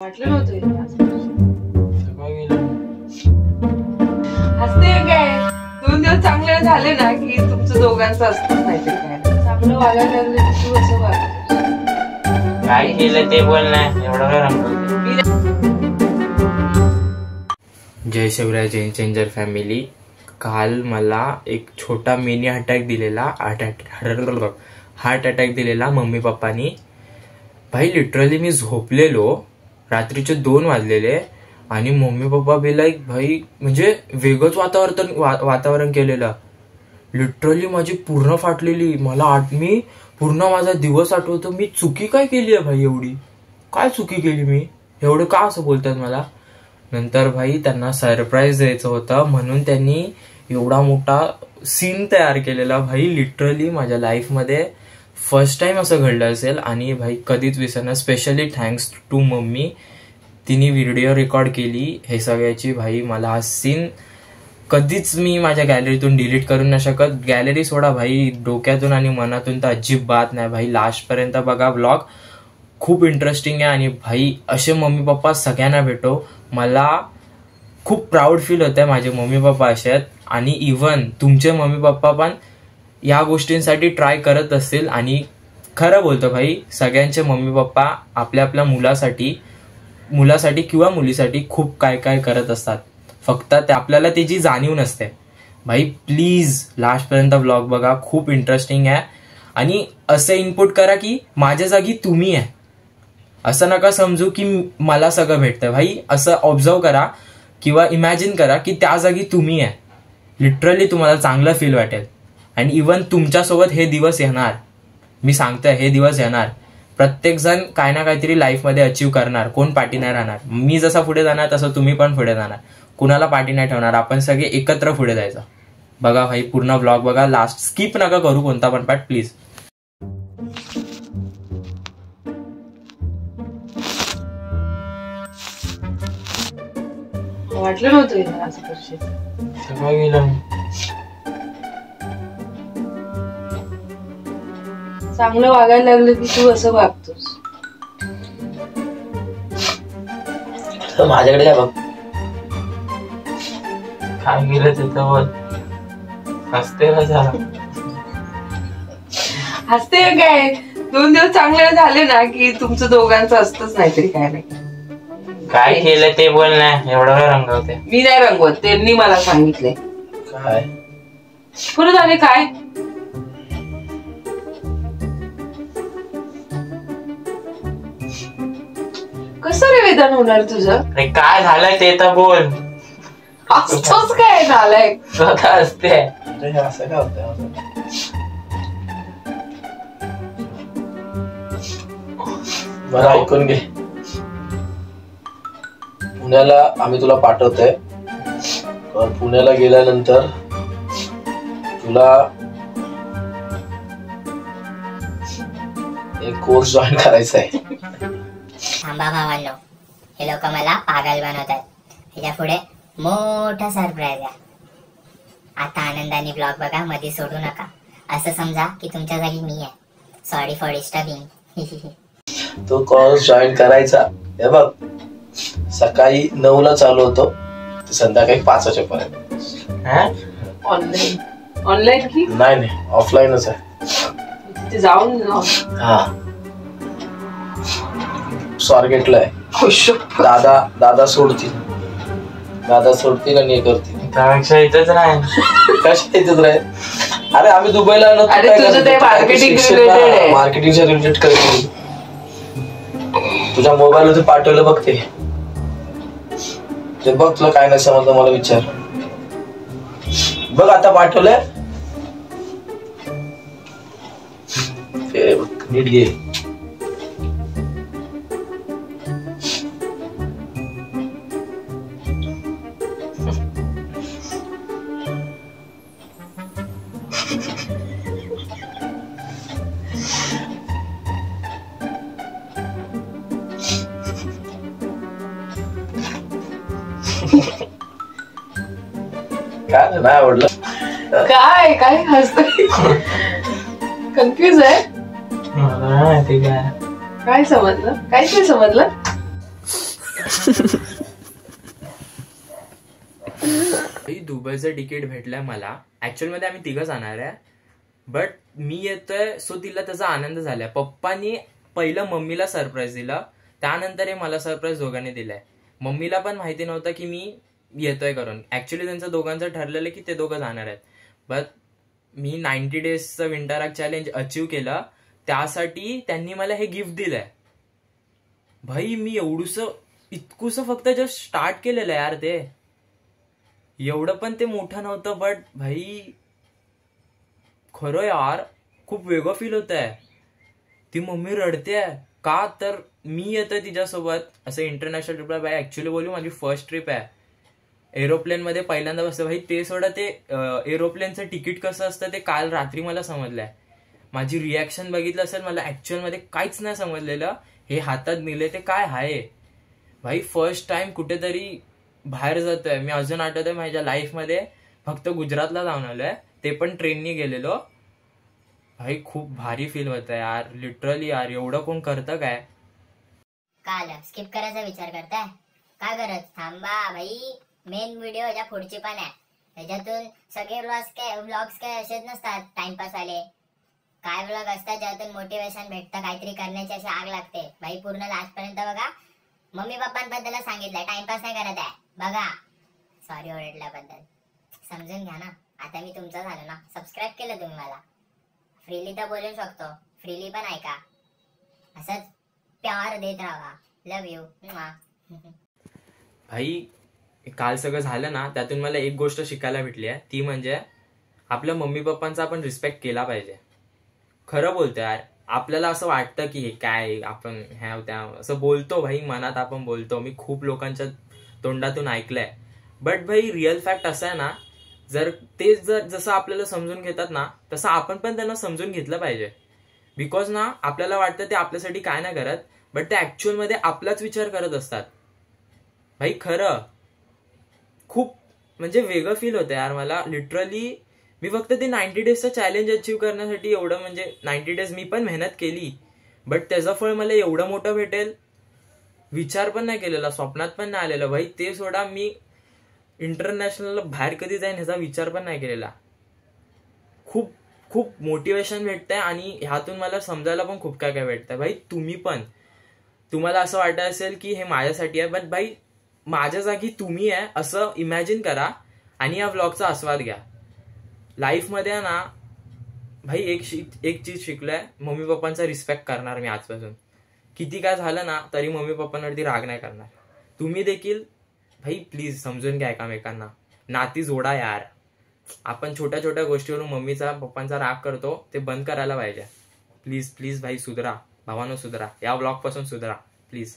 वाटलं नव्हतं हसते काय 2 दिवस चांगले झाले ना की तुमचं दोघांचं असतं माहिती काय चांगलं वागायला लागलं की तू असं वागत काय केलं ते बोल ना एवढं काय रंगवते. जय शिवराय जैन चेंजर फॅमिली. काल मला एक छोटा मिनी अटॅक दिलेला हार्ट अटॅक दिलेला मम्मी पप्पानी. भाई लिटरली मी झोपलेलो, रात्रीचे 2 वाजलेले आणि मम्मी पप्पा बी लाईक भाई म्हणजे वेगळंच वातावरण केलेलं. लिटरली माझी पूर्ण फाटलेली. मी पूर्ण माझा दिवस आठवतो. मी चुकी काय केली आहे भाई, एवढी काय चुकी केली मी, एवढं का असं बोलतात मला. नंतर भाई त्यांना सरप्राईज द्यायचं होतं म्हणून त्यांनी एवढा मोठा सीन तयार केलेला. भाई लिटरली माझ्या लाईफमध्ये फर्स्ट टाइम असं घडलं असेल आणि भाई कधीच विसरणार. स्पेशली थँक्स टू मम्मी, तिने व्हिडिओ रेकॉर्ड केली हे सगळ्याची. भाई मला हा सीन कधीच मी माझ्या गॅलरीतून डिलीट करू नाही शकत. गॅलरी सोडा भाई, डोक्यातून आणि मनातून तर अजिबात नाही. भाई लास्टपर्यंत बघा ब्लॉग, खूप इंटरेस्टिंग आहे. आणि भाई असे मम्मी पप्पा सगळ्यांना भेटो. मला खूप प्राऊड फील होत आहे माझे मम्मी पप्पा असे आहेत. आणि इव्हन तुमचे मम्मी पप्पा पण या गोष्टींसाठी ट्राय करत असतील. आणि खरं बोलतो भाई, सगळ्यांचे मम्मी पप्पा आपल्या आपल्या मुलासाठी किंवा मुलीसाठी खूप काय काय करत असतात. फक्त ते आपल्याला त्याची जाणीव नसते. भाई प्लीज लास्टपर्यंत ब्लॉग बघा, खूप इंटरेस्टिंग आहे. आणि असं इनपुट करा की माझ्या जागी तुम्ही आहे, असं नका समजू की मला सगळं भेटतं. भाई असं ऑब्झर्व करा किंवा इमॅजिन करा की त्या जागी तुम्ही आहे. लिटरली तुम्हाला चांगलं फील वाटेल. आणि इव्हन तुमच्यासोबत हे दिवस येणार, मी सांगतोय हे दिवस येणार. प्रत्येक जण काय ना काहीतरी लाईफमध्ये अचीव्ह करणार, कोण पाठी नाही राहणार. मी जसा पुढे जाणार तसं तुम्ही पण पुढे जाणार. कुणाला पाठी नाही ठेवणार, आपण सगळे एकत्र पुढे जायचं. बघा भाई पूर्ण ब्लॉग बघा, लास्ट स्किप नका करू कोणता पण पार्ट प्लीज. वाटलं नव्हतं असं करशील. चांगलं वागायला लागलं की तू असं वागतोस. माझ्याकडे काय बघ, काय गेलं तिथं बोल. हसते का झाला, हसते काय 2 दिवस चांगले झाले ना की तुमचं दोघांचं असतंच नाहीतरी काय नाही. काय केलं ते बोल ना एवढं काय रंगवते. मी नाही रंगवत, त्यांनी मला सांगितले. काय पुढे झाले काय, कसं रे वेदन होणार तुझं. काय झालं ते तर बोल. असतोच काय झालंय स्वतः असते. असं काय होतं, मला ऐकून घे. पुण्याला आम्ही तुला पाठवतोय. पुण्याला गेल्यानंतर तुला एक कोर्स जॉईन करायचा आहे. थांबा भावांनो, हे लोक मला पागल बनवतात. ह्याच्या पुढे मोठा सरप्राईज आहे. आता आनंदाने ब्लॉग बघा, मध्ये सोडू नका. असं समजा की तुमच्या जागी मी आहे. Sorry for disturbing. तो कोर्स जॉईन करायचा. हे बघ, सकाळी 9ला चालू होतो, संध्याकाळी 5 वाजेपर्यंत. ऑनलाईन की नाही ऑफलाईनच आहे. तिथे जाऊन हा स्वारगेटला आहे. दादा सोडतील आणि हे करतील. त्यापेक्षा इथंच राहील. कशा इथेच राहील. अरे आम्ही दुबईला मार्केटिंगच्या रिलेटेड करतील. तुझ्या मोबाईल पाठवलं बघ, ते बघ. तुला काय नाही समजलं मला विचार. बघ आता पाठवलंय, नीट घे. काय नाही आवडलं. काय काय हसतोय, कन्फ्युज आहे. मला माहिती काय समजलं, काहीच नाही समजलं. दुबईचं तिकीट भेटलंय मला. ऍक्च्युअल मध्ये आम्ही 3 जाणार आहे, बट मी येतोय सो तिला त्याचा आनंद झालाय. पप्पानी पहिलं मम्मीला सरप्राईज दिलं, त्यानंतर हे मला सरप्राईज दोघांनी दिलाय. मम्मीला पण माहिती नव्हतं की मी येतोय करून. ऍक्च्युअली त्यांचं दोघांचं ठरलेलं की ते दोघं जाणार आहेत, बट मी 90 डेजचं विंटर आर्क चॅलेंज अचीव केलं, त्यासाठी त्यांनी मला हे गिफ्ट दिलंय. भाई मी इतकुसं फक्त जस्ट स्टार्ट केलेलं यार, ते एवढं पण ते मोठं नव्हतं, बट भाई खरं यार खूप वेगळं फील होत आहे. ती मम्मी रडते का तर मी येतोय तिच्यासोबत असं इंटरनॅशनल ट्रिपला. भाई ऍक्च्युअली बोलू माझी फर्स्ट ट्रिप आहे. एरोप्लेन मध्ये पहिल्यांदा बसतं. भाई ते सोडा, ते एरोप्लेनचं तिकीट कसं असतं ते काल रात्री मला समजलंय. माझी रिॲक्शन बघितलं असेल, मला ऍक्च्युअल मध्ये काहीच नाही समजलेलं. हे हातात निघले ते काय आहे. भाई फर्स्ट टाइम कुठेतरी बाहेर जातोय. मी अजून आठवतोय माझ्या लाईफ मध्ये फक्त गुजरातला जाऊन आलोय, ते पण ट्रेननी गेलेलो. भाई खूप भारी फील होतं यार, लिटरली यार. एवढं कोण करतं काय. काल स्किप करायचा विचार करताय काय गरज, थांबा भाई. मेन व्हिडिओ याच्या पुढची पण आहे, त्याच्यातून सगळे व्लॉग्स काय असेच नसतात टाइमपास वाले. काय व्लॉग असतात ज्यातून मोटिवेशन भेटतं, काहीतरी करण्याची अशी आग लागते. भाई पूर्ण लास्ट पर्यंत बघा. मम्मी पप्पांबद्दल सांगितलंय, टाइमपास नाही करत आहे बघा. सॉरी ओरडल्याबद्दल, समजून घ्या ना. आता मी तुमचं झालं ना, सबस्क्राईब केलं तुम्ही मला, फ्रीली तर बोलू शकतो, फ्रीली पण ऐका. असंच प्यार देत राहा. लव यू. भाई काल सगळं झालं ना, त्यातून मला एक गोष्ट शिकायला भेटली आहे, ती म्हणजे आपल्या मम्मी पप्पांचा आपण रिस्पेक्ट केला पाहिजे. खरं बोलतो यार. आपल्याला असं वाटतं की हे काय आपण ह्या त्या असं बोलतो, भाई मनात आपण बोलतो. मी खूप लोकांच्या तोंडातून ऐकलंय, बट भाई रिअल फॅक्ट असं आहे ना, जर जसं आपल्याला समजून घेतात ना, तसं आपण पण त्यांना समजून घेतलं पाहिजे. बिकॉज ना आपल्याला वाटतं ते आपल्यासाठी काय नाही करत, बट ते ऍक्च्युअल मध्ये आपलाच विचार करत असतात. भाई खरं खूप म्हणजे वेगळं फील होतं यार मला. लिटरली मी फक्त ते 90 डेजचं चॅलेंज अचीव करण्यासाठी एवढं, म्हणजे 90 डेज मी पण मेहनत केली, बट त्याचं फळ मला एवढं मोठं भेटेल विचार पण नाही केलेला, स्वप्नात पण नाही आलेलं. भाई ते सोडा, मी इंटरनॅशनल बाहेर कधी जाईन ह्याचा विचार पण नाही केलेला. खूप खूप मोटिवेशन भेटतंय आणि ह्यातून मला समजायला पण खूप काय काय भेटतंय. भाई तुम्ही पण, तुम्हाला असं वाटत असेल की हे माझ्यासाठी आहे, बट भाई माझ्या जागी तुम्ही आहे असं इमॅजिन करा आणि या व्लॉगचा आस्वाद घ्या. लाईफमध्ये ना भाई एक चीज शिकलोय, मम्मी पप्पांचा रिस्पेक्ट करणार मी आजपासून. किती काय झालं ना तरी मम्मी पप्पांवरती राग नाही करणार. तुम्ही देखील भाई प्लीज समजून घ्या एकामेकांना, नाती जोडा यार. आपण छोट्या छोट्या गोष्टीवरून मम्मीचा पप्पांचा राग करतो, ते बंद करायला पाहिजे. प्लीज प्लीज भाई सुधरा, भावानो सुधरा, या व्लॉग पासून सुधरा प्लीज.